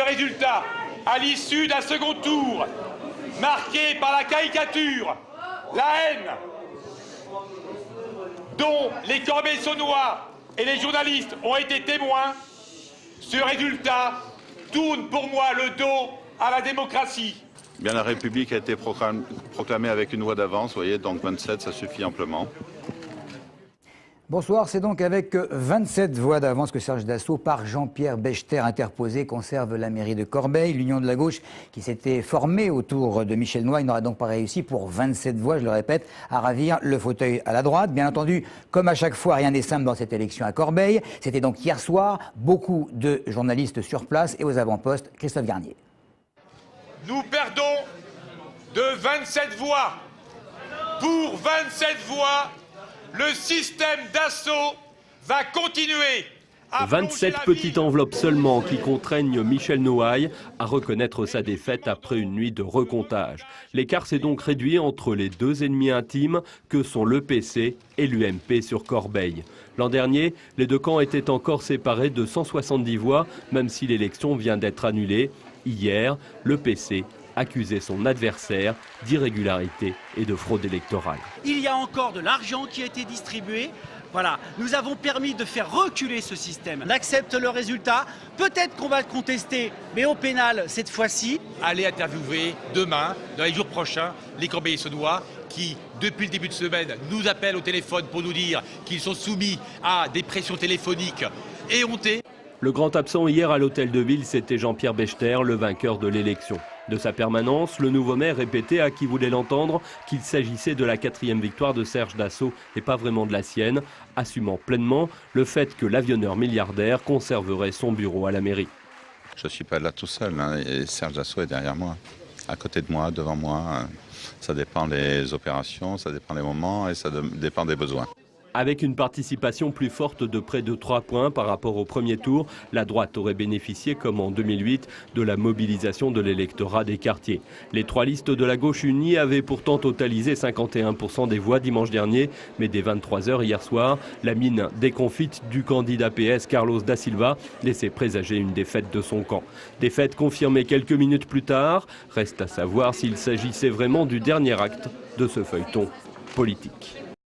résultat à l'issue d'un second tour marqué par la caricature, la haine, dont les Corbeil-Essonnois et les journalistes ont été témoins, ce résultat tourne pour moi le dos à la démocratie. Bien, la République a été proclamée avec une voix d'avance, vous voyez, donc 27, ça suffit amplement. Bonsoir, c'est donc avec 27 voix d'avance que Serge Dassault, par Jean-Pierre Bechter interposé, conserve la mairie de Corbeil. L'Union de la gauche, qui s'était formée autour de Michel Noailles, n'aura donc pas réussi pour 27 voix, je le répète, à ravir le fauteuil à la droite. Bien entendu, comme à chaque fois, rien n'est simple dans cette élection à Corbeil. C'était donc hier soir, beaucoup de journalistes sur place et aux avant-postes. Christophe Garnier. Nous perdons de 27 voix. Pour 27 voix, le système d'assaut va continuer à 27 petites enveloppes seulement qui contraignent Michel Noailles à reconnaître sa défaite après une nuit de recomptage. L'écart s'est donc réduit entre les deux ennemis intimes que sont le PC et l'UMP sur Corbeil. L'an dernier, les deux camps étaient encore séparés de 170 voix, même si l'élection vient d'être annulée. Hier, le PC accusait son adversaire d'irrégularité et de fraude électorale. Il y a encore de l'argent qui a été distribué. Voilà, nous avons permis de faire reculer ce système. On accepte le résultat. Peut-être qu'on va le contester, mais au pénal cette fois-ci. Allez interviewer demain, dans les jours prochains, les Corbeil-Essonnois qui, depuis le début de semaine, nous appellent au téléphone pour nous dire qu'ils sont soumis à des pressions téléphoniques éhontées. Le grand absent hier à l'hôtel de ville, c'était Jean-Pierre Bechter, le vainqueur de l'élection. De sa permanence, le nouveau maire répétait à qui voulait l'entendre qu'il s'agissait de la 4e victoire de Serge Dassault et pas vraiment de la sienne, assumant pleinement le fait que l'avionneur milliardaire conserverait son bureau à la mairie. Je ne suis pas là tout seul, hein, et Serge Dassault est derrière moi, à côté de moi, devant moi. Ça dépend des opérations, ça dépend des moments et ça dépend des besoins. Avec une participation plus forte de près de 3 points par rapport au premier tour, la droite aurait bénéficié, comme en 2008, de la mobilisation de l'électorat des quartiers. Les trois listes de la gauche unie avaient pourtant totalisé 51% des voix dimanche dernier, mais dès 23h hier soir, la mine déconfite du candidat PS Carlos da Silva laissait présager une défaite de son camp. Défaite confirmée quelques minutes plus tard, reste à savoir s'il s'agissait vraiment du dernier acte de ce feuilleton politique.